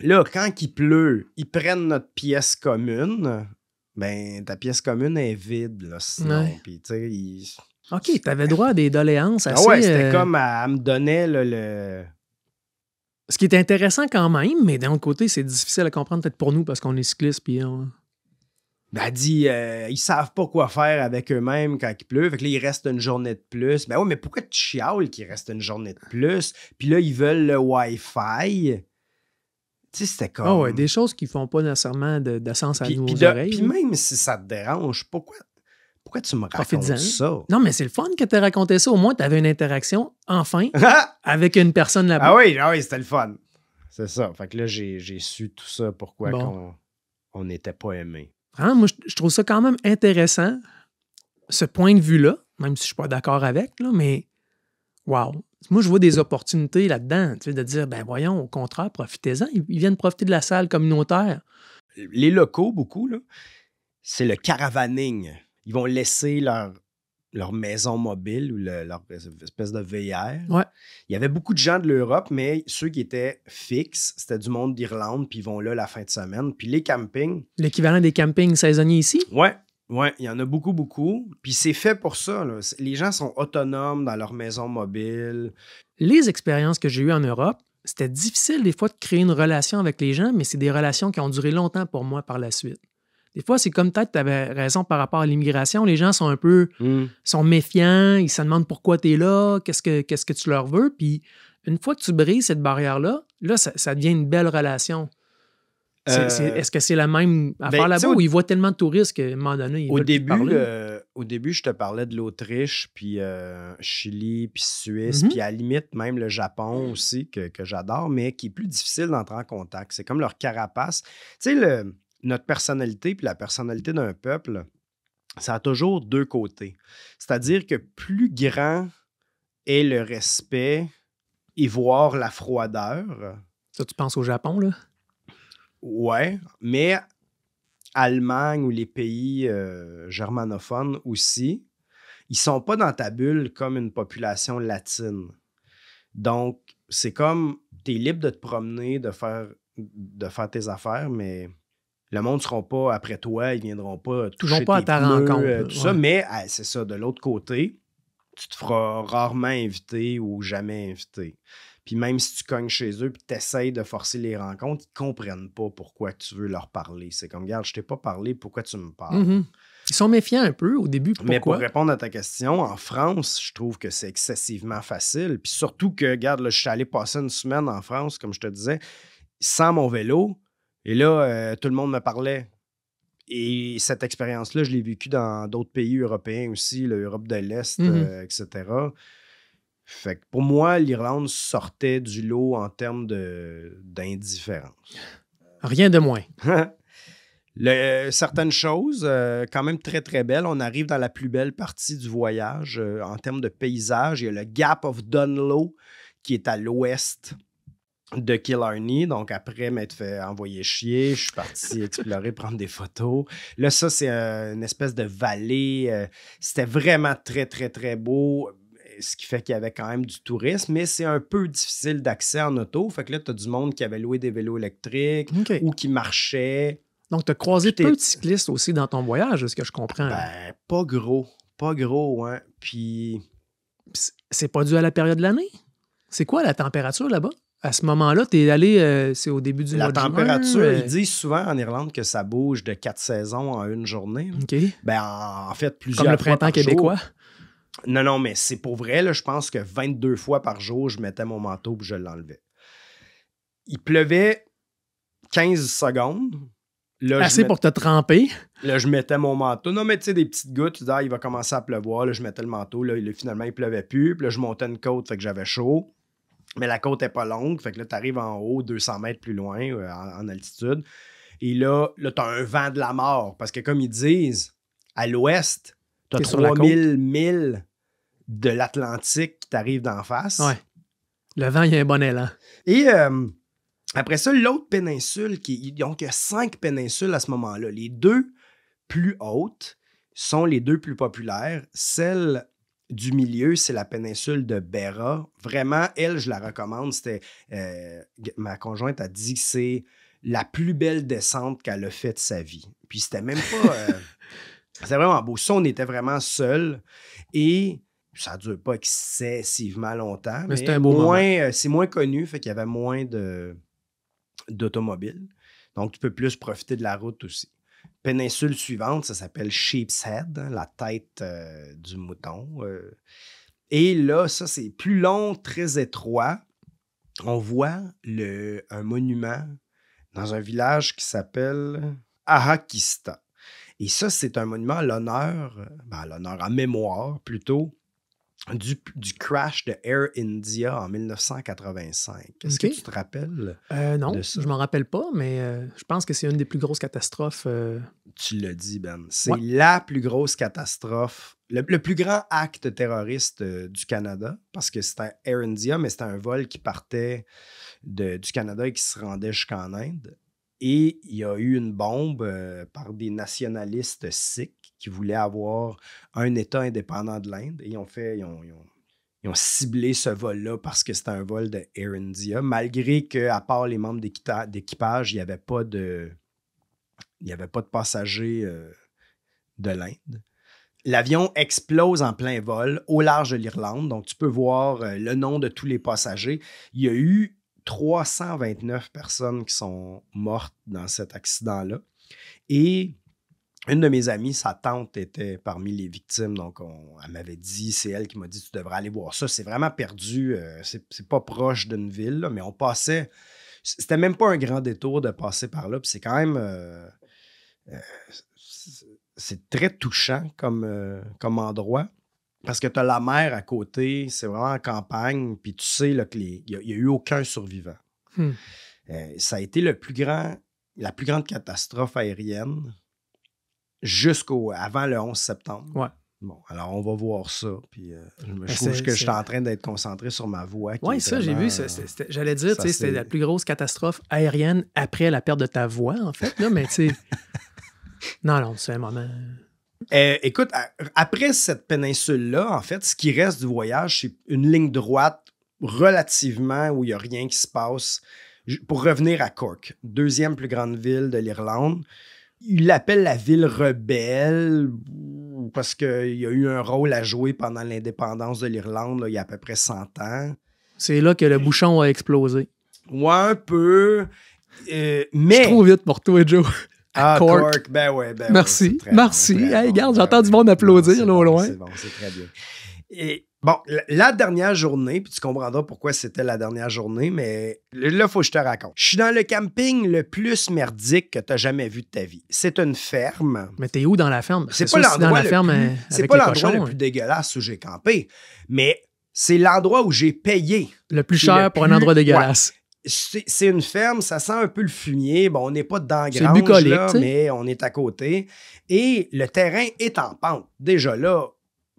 Là, quand il pleut, ils prennent notre pièce commune. Ben, ta pièce commune est vide, là, sinon. Puis, tu sais, OK, t'avais droit à des doléances assez... ouais, c'était comme, elle me donnait le... Ce qui est intéressant quand même, mais d'un autre côté, c'est difficile à comprendre peut-être pour nous parce qu'on est cycliste, puis... Elle dit, ils savent pas quoi faire avec eux-mêmes quand il pleut. Fait que là, il reste une journée de plus. Ben oui, mais pourquoi tu chiales qu'il reste une journée de plus? Puis là, ils veulent le Wi-Fi. Tu sais, c'était comme... Ah ouais, des choses qui font pas nécessairement de sens à nos oreilles. Puis même si ça te dérange, pourquoi tu me racontes ça? Non, mais c'est le fun que tu aies raconté ça. Au moins, tu avais une interaction, enfin, avec une personne là-bas. Ah oui, c'était le fun. C'est ça. Fait que là, j'ai su tout ça, pourquoi on n'était pas aimés. Hein, moi, je trouve ça quand même intéressant, ce point de vue-là, même si je ne suis pas d'accord avec, là, mais wow! Moi, je vois des opportunités là-dedans, tu sais, de dire, ben voyons, au contraire, profitez-en. Ils viennent profiter de la salle communautaire. Les locaux, beaucoup, là, c'est le caravaning. Ils vont laisser leur maison mobile ou leur espèce de VR. Ouais. Il y avait beaucoup de gens de l'Europe, mais ceux qui étaient fixes, c'était du monde d'Irlande, puis ils vont là la fin de semaine. Puis les campings... L'équivalent des campings saisonniers ici? Ouais, il y en a beaucoup, beaucoup. Puis c'est fait pour ça. Là. Les gens sont autonomes dans leur maison mobile. Les expériences que j'ai eues en Europe, c'était difficile des fois de créer une relation avec les gens, mais c'est des relations qui ont duré longtemps pour moi par la suite. Des fois, c'est comme peut-être tu avais raison par rapport à l'immigration. Les gens sont un peu sont méfiants, ils se demandent pourquoi tu es là, qu'est-ce que tu leur veux. Puis une fois que tu brises cette barrière-là, là, ça devient une belle relation. Est-ce que c'est la même affaire là-bas ou ils voient tellement de touristes qu'à un moment donné, ils veulent plus parler? Au début, je te parlais de l'Autriche, puis Chili, puis Suisse, puis à la limite, même le Japon aussi, que j'adore, mais qui est plus difficile d'entrer en contact. C'est comme leur carapace. Tu sais, notre personnalité puis la personnalité d'un peuple, ça a toujours deux côtés. C'est-à-dire que plus grand est le respect et voir la froideur. Ça, tu penses au Japon, là? Ouais, mais Allemagne ou les pays germanophones aussi, ils sont pas dans ta bulle comme une population latine. Donc, c'est comme, tu es libre de te promener, de faire tes affaires, mais le monde ne sera pas après toi, ils viendront pas toucher tes pas à ta pneus, rencontre. tout ça, mais c'est ça, de l'autre côté, tu te feras rarement inviter ou jamais inviter. Puis même si tu cognes chez eux et tu essaies de forcer les rencontres, ils ne comprennent pas pourquoi tu veux leur parler. C'est comme, regarde, je t'ai pas parlé, pourquoi tu me parles? Ils sont méfiants un peu au début. Pourquoi? Mais pour répondre à ta question, en France, je trouve que c'est excessivement facile. Puis surtout que, regarde, là, je suis allé passer une semaine en France, comme je te disais, sans mon vélo. Et là, tout le monde me parlait. Et cette expérience-là, je l'ai vécue dans d'autres pays européens aussi, l'Europe de l'Est, etc. Fait que pour moi, l'Irlande sortait du lot en termes d'indifférence. Rien de moins. Certaines choses, quand même très, très belles. On arrive dans la plus belle partie du voyage. En termes de paysage, il y a le Gap of Dunloe qui est à l'ouest de Killarney. Donc, après m'être fait envoyer chier, je suis parti explorer, prendre des photos. Là, ça, c'est une espèce de vallée. C'était vraiment très, très, très beau. Ce qui fait qu'il y avait quand même du tourisme, mais c'est un peu difficile d'accès en auto. Fait que là, tu as du monde qui avait loué des vélos électriques ou qui marchait. Donc, tu as croisé peu de cyclistes aussi dans ton voyage, est-ce que je comprends? Ben, pas gros. Pas gros, hein. Puis... C'est pas dû à la période de l'année? C'est quoi la température là-bas? À ce moment-là, tu es allé, c'est au début du mois de juin. La température, ils disent souvent en Irlande que ça bouge de 4 saisons en une journée. OK. Ben, en fait, plusieurs fois. Comme le printemps québécois? Non, mais c'est pour vrai, là, je pense que 22 fois par jour, je mettais mon manteau et je l'enlevais. Il pleuvait 15 secondes. Là, assez pour te tremper. Là, je mettais mon manteau. Non, mais tu sais, des petites gouttes, tu dis, il va commencer à pleuvoir. Là, je mettais le manteau. Là, finalement, il pleuvait plus. Puis là, je montais une côte, fait que j'avais chaud. Mais la côte n'est pas longue. Fait que là, tu arrives en haut, 200 mètres plus loin, en altitude. Et là tu as un vent de la mort. Parce que comme ils disent, à l'ouest, tu as 3000 milles de l'Atlantique qui t'arrive d'en face. Ouais. Le vent, il y a un bon élan. Et après ça, l'autre péninsule, donc il y a 5 péninsules à ce moment-là. Les 2 plus hautes sont les 2 plus populaires. Celle du milieu, c'est la péninsule de Beara. Vraiment, elle, je la recommande. Ma conjointe a dit que c'est la plus belle descente qu'elle a faite de sa vie. Puis c'était même pas... c'était vraiment beau. Ça, on était vraiment seuls. Et ça ne dure pas excessivement longtemps. Mais c'est un beau moment. C'est moins connu, fait qu'il y avait moins d'automobiles. Donc, tu peux plus profiter de la route aussi. Péninsule suivante, ça s'appelle Sheep's Head, la tête du mouton. Et là, ça, c'est plus long, très étroit. On voit un monument dans un village qui s'appelle Ahakista. Et ça, c'est un monument à l'honneur, à mémoire plutôt, du crash de Air India en 1985. Est-ce que tu te rappelles non, de ça? Je m'en rappelle pas, mais je pense que c'est une des plus grosses catastrophes. Tu l'as dit, Ben. C'est la plus grosse catastrophe, le plus grand acte terroriste du Canada, parce que c'était Air India, mais c'était un vol qui partait du Canada et qui se rendait jusqu'en Inde. Et il y a eu une bombe par des nationalistes sikhs qui voulaient avoir un État indépendant de l'Inde. Et ils ont ciblé ce vol-là parce que c'était un vol de Air India, malgré qu'à part les membres d'équipage, il n'y avait pas de passagers de l'Inde. L'avion explose en plein vol au large de l'Irlande. Donc, tu peux voir le nom de tous les passagers. Il y a eu 329 personnes qui sont mortes dans cet accident-là. Et Une de mes amies, sa tante était parmi les victimes, donc elle m'avait dit, c'est elle qui m'a dit, tu devrais aller voir ça. C'est vraiment perdu, c'est pas proche d'une ville, là, mais on passait, c'était même pas un grand détour de passer par là, puis c'est quand même, c'est très touchant comme endroit, parce que tu as la mer à côté, c'est vraiment en campagne, puis tu sais là, qu'il n'y a eu aucun survivant. Ça a été la plus grande catastrophe aérienne avant le 11 septembre. Ouais. Bon, alors on va voir ça. Puis je trouve que je suis en train d'être concentré sur ma voix. Oui, ça, j'ai vu. J'allais dire, c'était la plus grosse catastrophe aérienne après la perte de ta voix, en fait. Là, mais tu sais. non, c'est un moment. Écoute, après cette péninsule-là, en fait, ce qui reste du voyage, c'est une ligne droite relativement où il n'y a rien qui se passe. Pour revenir à Cork, deuxième plus grande ville de l'Irlande. Il l'appelle la ville rebelle parce qu'il y a eu un rôle à jouer pendant l'indépendance de l'Irlande là, il y a à peu près 100 ans. C'est là que le bouchon a explosé. Ouais, un peu. Mais... Je suis trop vite pour toi, Joe. Cork. Ben ouais. Merci. Merci. Bon, hey, regarde, j'entends du monde applaudir là au loin. C'est bon, c'est très bien. Et bon, la dernière journée, puis tu comprendras pourquoi c'était la dernière journée, mais là, il faut que je te raconte. Je suis dans le camping le plus merdique que tu as jamais vu de ta vie. C'est une ferme. Mais t'es où dans la ferme? C'est pas l'endroit le plus dégueulasse où j'ai campé, mais c'est l'endroit où j'ai payé. Le plus cher pour un endroit dégueulasse. Ouais. C'est une ferme, ça sent un peu le fumier. Bon, on n'est pas dans la grange, bucolique, là, mais on est à côté. Et le terrain est en pente. Déjà là,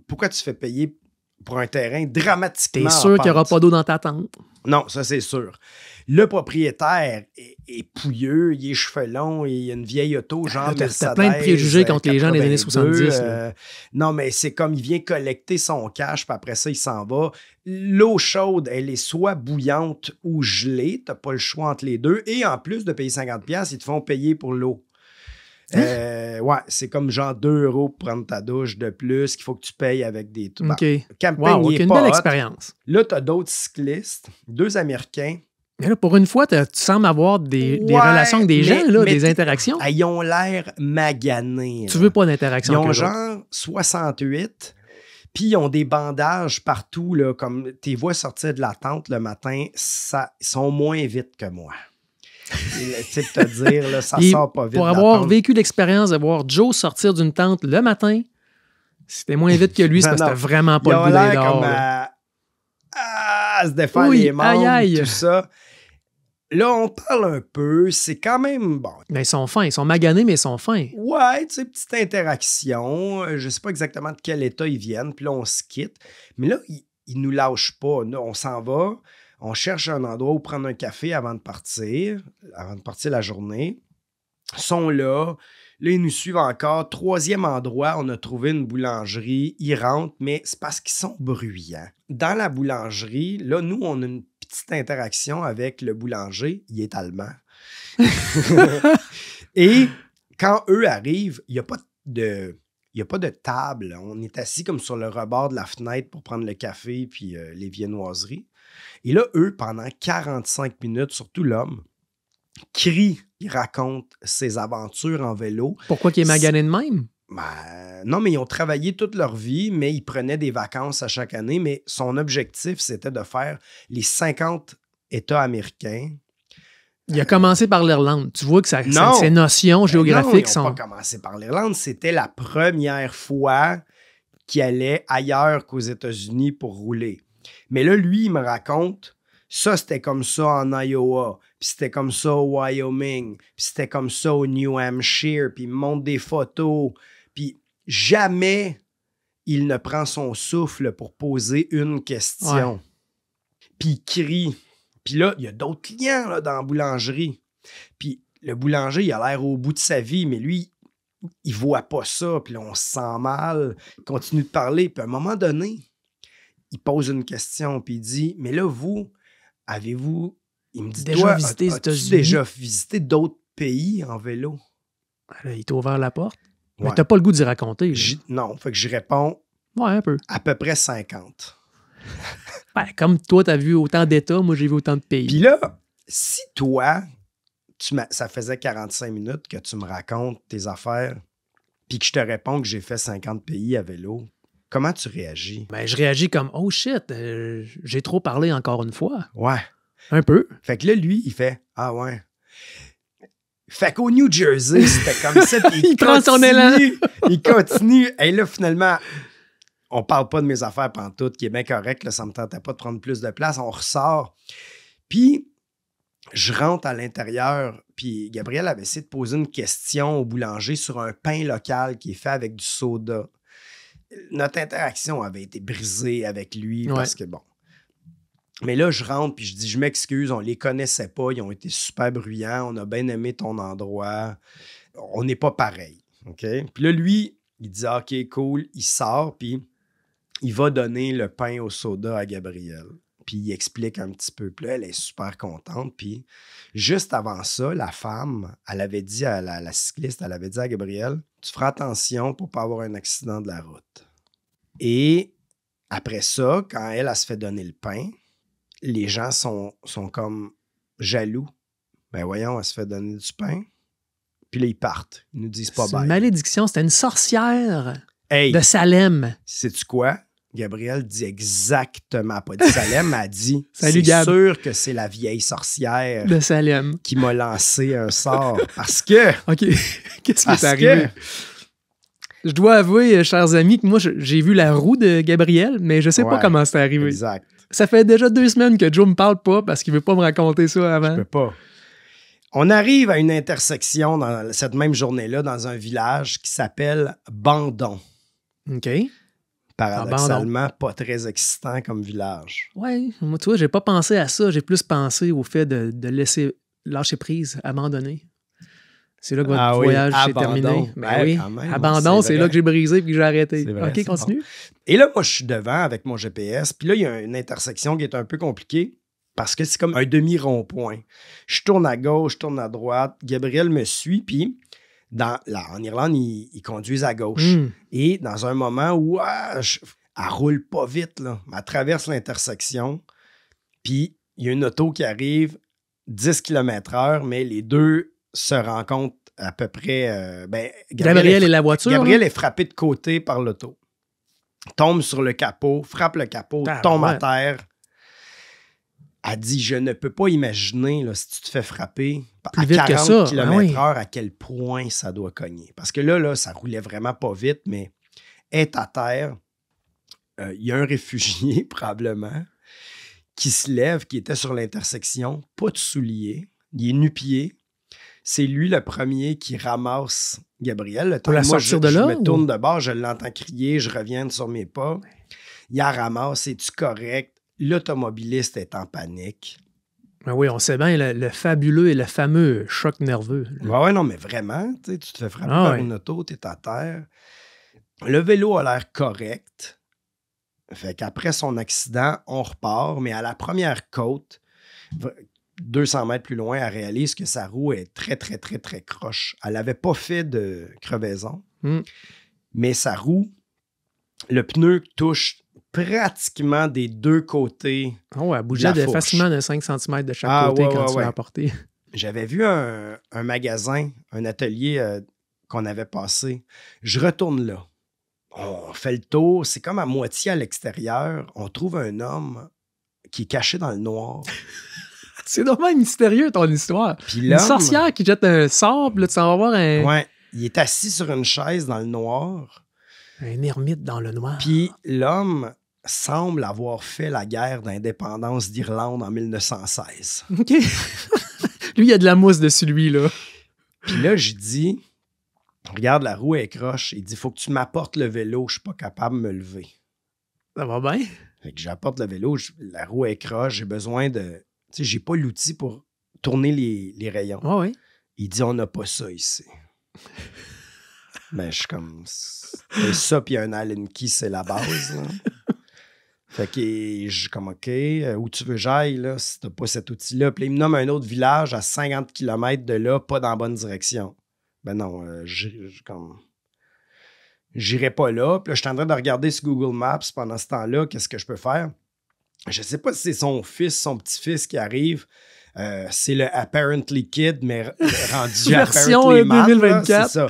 pourquoi tu fais payer pour un terrain dramatiquement en pente? T'es sûr qu'il n'y aura pas d'eau dans ta tente? Non, ça c'est sûr. Le propriétaire est pouilleux, il est cheveux longs, il a une vieille auto, genre Mercedes. T'as plein de préjugés contre les gens des années 70. Non, mais c'est comme il vient collecter son cash, puis après ça, il s'en va. L'eau chaude, elle est soit bouillante ou gelée. T'as pas le choix entre les deux. Et en plus de payer 50$, ils te font payer pour l'eau. Ouais, c'est comme genre 2 € pour prendre ta douche de plus qu'il faut que tu payes avec des... OK. Camping, une belle expérience. Là, t'as d'autres cyclistes, 2 Américains. Mais là, pour une fois, tu sembles avoir des relations avec des gens, là, des interactions. Ils ont l'air maganés. Tu veux pas d'interaction avec eux? Ils ont genre 68, puis ils ont des bandages partout, là, comme tes vois sortir de la tente le matin, ils sont moins vite que moi. Tu sais, te dire, là, ça sort pas vite. Pour avoir vécu l'expérience de voir Joe sortir d'une tente le matin, c'était moins vite que lui, c'est parce que c'était vraiment pas le goût d'aller dehors. Se défaire les membres, tout ça. Là, on parle un peu, c'est quand même bon. Mais ils sont fins, ils sont maganés, mais ils sont fins. Ouais, tu sais, petite interaction. Je sais pas exactement de quel état ils viennent, puis là, on se quitte. Mais là, ils nous lâchent pas. Là, on s'en va, on cherche un endroit où prendre un café avant de partir la journée. Ils sont là. Là, ils nous suivent encore. 3e endroit, on a trouvé une boulangerie. Ils rentrent, mais c'est parce qu'ils sont bruyants. Dans la boulangerie, là, nous, on a une petite interaction avec le boulanger. Il est allemand. Et quand eux arrivent, il n'y a pas de table. On est assis comme sur le rebord de la fenêtre pour prendre le café puis les viennoiseries. Et là, eux, pendant 45 minutes, surtout l'homme, crie, il raconte ses aventures en vélo. Pourquoi qu'il est magané de même? Non, mais ils ont travaillé toute leur vie, mais ils prenaient des vacances à chaque année. Mais son objectif, c'était de faire les 50 États américains. Il a commencé par l'Irlande. Tu vois que ses notions géographiques sont... Non, ils n'ont pas commencé par l'Irlande. C'était la première fois qu'il allait ailleurs qu'aux États-Unis pour rouler. Mais là, lui, il me raconte... Ça, c'était comme ça en Iowa, puis c'était comme ça au Wyoming, puis c'était comme ça au New Hampshire, puis il me montre des photos, puis jamais il ne prend son souffle pour poser une question. Ouais. Puis il crie. Puis là, il y a d'autres clients là, dans la boulangerie. Puis le boulanger, il a l'air au bout de sa vie, mais lui, il voit pas ça, puis là, on se sent mal, il continue de parler, puis à un moment donné, il pose une question, puis il dit, mais là, vous... Avez-vous, il me dit, as-tu déjà visité d'autres pays en vélo? Là, il t'a ouvert la porte. Ouais. Mais t'as pas le goût d'y raconter. Non, fait que je réponds. Ouais, un peu. À peu près 50. Comme toi, t'as vu autant d'États, moi, j'ai vu autant de pays. Puis là, si toi, ça faisait 45 minutes que tu me racontes tes affaires, puis que je te réponds que j'ai fait 50 pays à vélo, comment tu réagis? Ben, je réagis comme « Oh shit, j'ai trop parlé encore une fois. » Ouais. Un peu. Fait que là, lui, il fait « Ah ouais. » Fait qu'au New Jersey, c'était comme ça, puis il prend son élan. Il continue. Et là, finalement, on parle pas de mes affaires pantoute, qui est bien correct, là, ça me tentait pas de prendre plus de place. On ressort. Puis, je rentre à l'intérieur, puis Gabriel avait essayé de poser une question au boulanger sur un pain local qui est fait avec du soda. Notre interaction avait été brisée avec lui parce que, bon... Mais là, je rentre, puis je dis, je m'excuse, on les connaissait pas, ils ont été super bruyants, on a bien aimé ton endroit, on n'est pas pareil, OK? Puis là, lui, il dit, OK, cool, il sort, puis il va donner le pain au soda à Gabriel. Puis il explique un petit peu. Puis là, elle est super contente. Puis juste avant ça, la femme, elle avait dit à la cycliste, elle avait dit à Gabriel, tu feras attention pour pas avoir un accident de la route. Et après ça, quand elle se fait donner le pain, les gens sont comme jaloux. Ben voyons, elle se fait donner du pain. Puis là, ils partent. Ils nous disent pas bye. C'est une malédiction. C'était une sorcière de Salem. Sais-tu quoi? Gabriel dit exactement, pas dit Salem, mais elle dit Salut, c'est Gab. sûr que c'est la vieille sorcière de Salem qui m'a lancé un sort. Parce que... OK. Qu'est-ce qui est arrivé? Je dois avouer, chers amis, que moi, j'ai vu la roue de Gabriel, mais je sais pas comment c'est arrivé. Exact. Ça fait déjà 2 semaines que Joe me parle pas parce qu'il veut pas me raconter ça avant. Je peux pas. On arrive à une intersection dans cette même journée-là dans un village qui s'appelle Bandon. OK. Paradoxalement, pas très excitant comme village. Oui, moi, tu vois, j'ai pas pensé à ça. J'ai plus pensé au fait de laisser lâcher prise, abandonner. C'est là que votre voyage s'est terminé. Ben oui, même, abandon, c'est là que j'ai brisé et que j'ai arrêté. Vrai, OK, continue. Bon. Et là, moi, je suis devant avec mon GPS. Puis là, il y a une intersection qui est un peu compliquée parce que c'est comme un demi-rond-point. Je tourne à gauche, je tourne à droite. Gabriel me suit, puis... en Irlande, ils conduisent à gauche. Et dans un moment où elle roule pas vite, là, elle traverse l'intersection, puis il y a une auto qui arrive 10 km/h, mais les deux se rencontrent à peu près... Gabriel et la voiture? Gabriel est frappé de côté par l'auto. Tombe sur le capot, frappe le capot, tombe à terre. Elle dit, je ne peux pas imaginer là, si tu te fais frapper à 40 km/h à quel point ça doit cogner. Parce que là, ça roulait vraiment pas vite, mais elle est à terre. Il y a un réfugié, probablement, qui se lève, qui était sur l'intersection, pas de souliers, il est nu-pied. C'est lui le premier qui ramasse Gabriel. Pour la sortir de là? Je me tourne de bord, je l'entends crier, je reviens sur mes pas. Il la ramasse, es-tu correct? L'automobiliste est en panique. Ben oui, on sait bien le fabuleux et le fameux choc nerveux. Oui, non, mais vraiment, tu te fais frapper par une auto, tu es à terre. Le vélo a l'air correct. Fait qu'après son accident, on repart, mais à la première côte, 200 mètres plus loin, elle réalise que sa roue est très, très, très, très croche. Elle n'avait pas fait de crevaison, mais sa roue, le pneu touche pratiquement des deux côtés. Oh, elle bougeait facilement de 5 cm de chaque côté quand tu l'as apporté. J'avais vu un magasin, un atelier qu'on avait passé. Je retourne là. On fait le tour. C'est comme à moitié à l'extérieur. On trouve un homme qui est caché dans le noir. C'est vraiment mystérieux, ton histoire. Puis une sorcière qui jette un sort, puis là, tu s'en vas voir un... Ouais, il est assis sur une chaise dans le noir. Un ermite dans le noir. Puis l'homme semble avoir fait la guerre d'indépendance d'Irlande en 1916. OK. Lui, il y a de la mousse dessus lui, là. Puis là, je dis, regarde, la roue est croche. Il dit, faut que tu m'apportes le vélo. Je suis pas capable de me lever. Ça va bien? Fait que j'apporte le vélo. La roue est croche. J'ai besoin de... Tu sais, j'ai pas l'outil pour tourner les rayons. Ah oui? Il dit, on n'a pas ça ici. Ben, je suis comme... ça, puis un Allen key, c'est la base, là. Fait que je suis comme, OK, où tu veux j'aille, là, si t'as pas cet outil-là. Puis il me nomme un autre village à 50 km de là, pas dans la bonne direction. Ben non, j'irai pas là. Puis là, je suis en train de regarder sur Google Maps pendant ce temps-là, qu'est-ce que je peux faire. Je sais pas si c'est son fils, son petit-fils qui arrive. C'est le Apparently Kid, mais rendu version Apparently Man, 2024. là, c'est ça.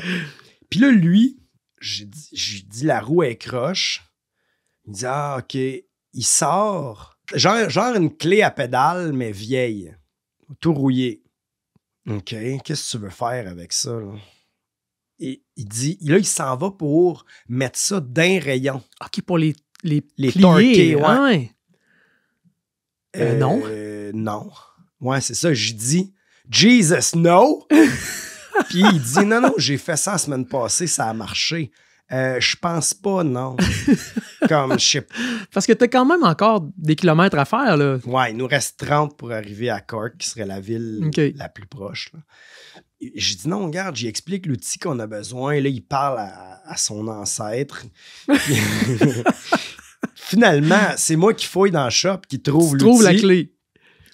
Puis là, lui, j'ai dit la roue est croche. Il dit, ah, OK. Il sort, genre une clé à pédale, mais vieille, tout rouillé. OK, qu'est-ce que tu veux faire avec ça, là? Et il dit, là, il s'en va pour mettre ça d'un rayon. OK, pour les torquer, ouais. Non. Non. Ouais, c'est ça. J'ai dit, Jesus, no! Puis il dit, non, j'ai fait ça la semaine passée, ça a marché. Je pense pas, non. Comme, je sais pas. Parce que t'as quand même encore des kilomètres à faire, là. Ouais, il nous reste 30 pour arriver à Cork, qui serait la ville la plus proche, là. J'ai dit non, regarde, j'y explique l'outil qu'on a besoin. Là, il parle à son ancêtre. Finalement, c'est moi qui fouille dans le shop, qui trouve l'outil. Trouve la clé.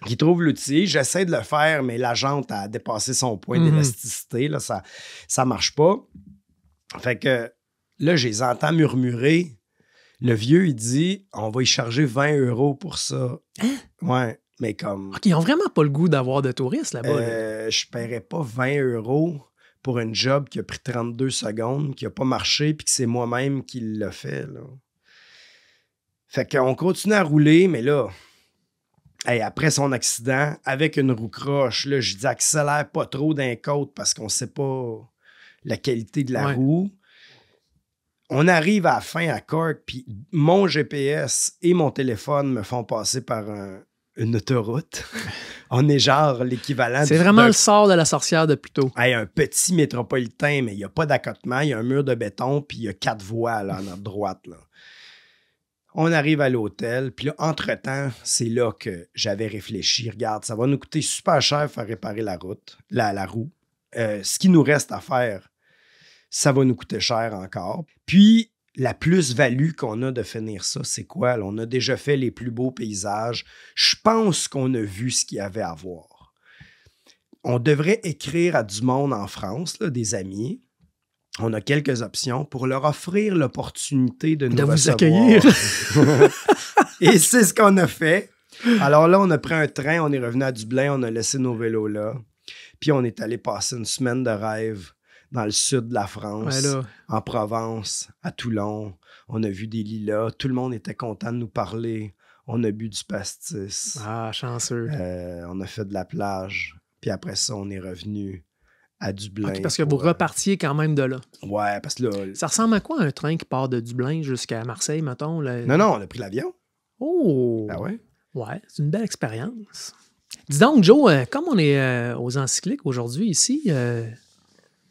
Qui trouve l'outil. J'essaie de le faire, mais la jante a dépassé son point d'élasticité. Là, ça marche pas. Fait que là, je les entends murmurer. Le vieux, il dit, on va y charger 20 € pour ça. Hein? Ouais. Mais comme... OK, ils n'ont vraiment pas le goût d'avoir de touristes là-bas. Je ne paierais pas 20 € pour un job qui a pris 32 secondes, qui n'a pas marché, puis que c'est moi-même qui l'a fait. Là. Fait qu'on continue à rouler, mais là, après son accident, avec une roue croche, là, je dis accélère pas trop d'un côte parce qu'on ne sait pas la qualité de la roue. On arrive à la fin à Cork, puis mon GPS et mon téléphone me font passer par une autoroute. On est genre l'équivalent... C'est vraiment le sort de la sorcière de plus tôt. Un petit métropolitain, mais il n'y a pas d'accotement. Il y a un mur de béton, puis il y a 4 voies là, à notre droite. Là. On arrive à l'hôtel, puis là, entre-temps, c'est là que j'avais réfléchi. Regarde, ça va nous coûter super cher de faire réparer la roue. Ce qui nous reste à faire, ça va nous coûter cher encore. Puis, la plus-value qu'on a de finir ça, c'est quoi? Là, on a déjà fait les plus beaux paysages. Je pense qu'on a vu ce qu'il y avait à voir. On devrait écrire à du monde en France, là, des amis. On a quelques options pour leur offrir l'opportunité de nous vous accueillir. Et c'est ce qu'on a fait. Alors là, on a pris un train, on est revenu à Dublin, on a laissé nos vélos là. Puis on est allé passer une semaine de rêve dans le sud de la France, en Provence, à Toulon. On a vu des lilas. Tout le monde était content de nous parler. On a bu du pastis. Ah, chanceux. On a fait de la plage. Puis après ça, on est revenu à Dublin. Okay, parce que vous repartiez quand même de là. Ouais, parce que là... Ça ressemble à quoi un train qui part de Dublin jusqu'à Marseille, mettons? Là? Non, on a pris l'avion. Oh! Ah ouais? Ouais, c'est une belle expérience. Dis donc, Joe, comme on est aux encycliques aujourd'hui ici...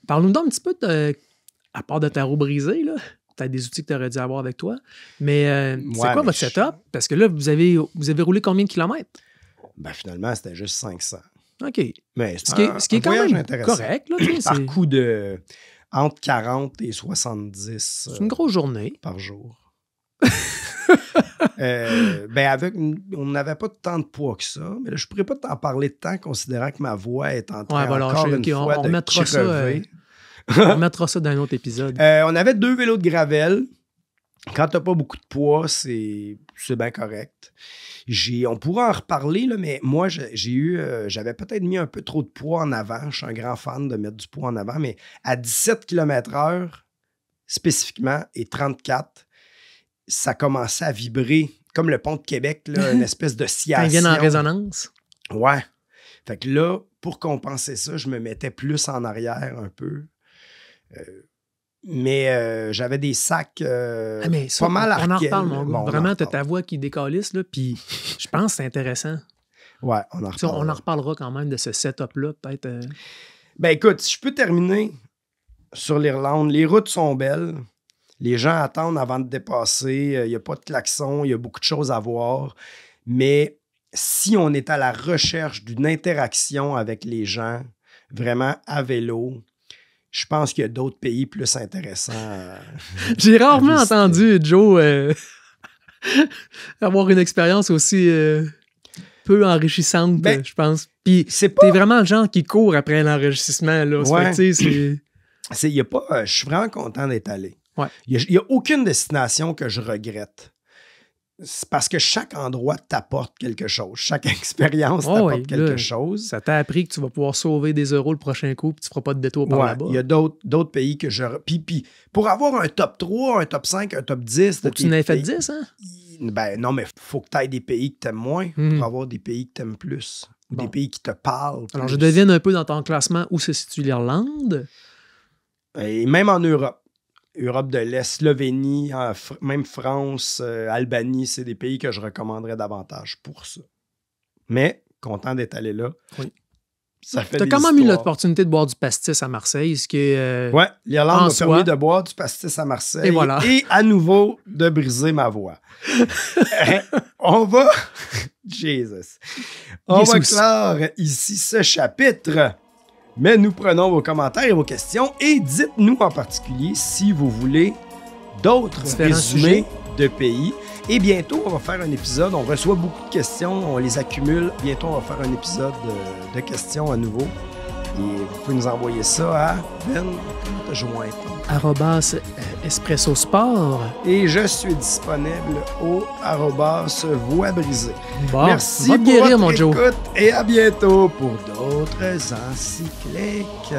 Parle-nous donc un petit peu, à part de ta roue brisée, là, peut-être des outils que tu aurais dû avoir avec toi, mais c'est quoi votre setup? Parce que là, vous avez roulé combien de kilomètres? Ben finalement, c'était juste 500. OK. Mais ce qui est quand même correct. Là, par coup de entre 40 et 70. C'est une grosse journée. Par jour. On n'avait pas tant de poids que ça, mais là, je ne pourrais pas t'en parler de temps, considérant que ma voix est en train encore une fois de crever. On mettra ça dans un autre épisode. On avait 2 vélos de gravel. Quand tu n'as pas beaucoup de poids, c'est bien correct. On pourra en reparler, là, mais moi, j'avais peut-être mis un peu trop de poids en avant. Je suis un grand fan de mettre du poids en avant, mais à 17 km/h, spécifiquement, et 34, ça commençait à vibrer, comme le pont de Québec, là, une espèce de sciation. Quand ils viennent en résonance. Ouais. Fait que là, pour compenser ça, je me mettais plus en arrière un peu. Mais j'avais des sacs pas mal arqués. On en reparle, mon gars. Vraiment, tu as ta voix qui décalisse, là, puis je pense que c'est intéressant. Ouais, on en reparlera. On en reparlera quand même de ce setup-là, peut-être. Ben écoute, si je peux terminer sur l'Irlande, les routes sont belles. Les gens attendent avant de dépasser. Il n'y a pas de klaxon. Il y a beaucoup de choses à voir. Mais si on est à la recherche d'une interaction avec les gens, vraiment à vélo, je pense qu'il y a d'autres pays plus intéressants. J'ai rarement entendu Joe avoir une expérience aussi peu enrichissante, je pense. Puis t'es vraiment le genre qui court après l'enrichissement. Là. Ouais. Je suis vraiment content d'être allé. Ouais. Il n'y a aucune destination que je regrette. c'est parce que chaque endroit t'apporte quelque chose. Chaque expérience t'apporte quelque chose. Ça t'a appris que tu vas pouvoir sauver des euros le prochain coup puis tu feras pas de détour par là-bas. Il y a d'autres pays que je... Puis pour avoir un top 3, un top 5, un top 10... Faut que tu n'aies fait 10, hein? Ben non, mais faut que tu aies des pays que tu aimes moins pour avoir des pays que tu aimes plus. Des pays qui te parlent plus. Alors, je devine un peu dans ton classement où se situe l'Irlande. Et même en Europe. Europe de l'Est, Slovénie, même France, Albanie, c'est des pays que je recommanderais davantage pour ça. Mais, content d'être allé là. Oui. Ça fait T'as quand même eu l'opportunité de boire du pastis à Marseille, ce qui est... ouais, l'Irlande m'a permis de boire du pastis à Marseille. Et voilà. Et à nouveau, de briser ma voix. On va... Jesus. On va clore ici ce chapitre. Mais nous prenons vos commentaires et vos questions et dites-nous en particulier si vous voulez d'autres résumés de pays. Et bientôt, on va faire un épisode. On reçoit beaucoup de questions, on les accumule. Bientôt, on va faire un épisode de questions à nouveau. Et vous pouvez nous envoyer ça à @Espresso Sport. Et je suis disponible au @Voix brisée. Bon, merci va te guérir, pour votre écoute et à bientôt pour d'autres encycliques.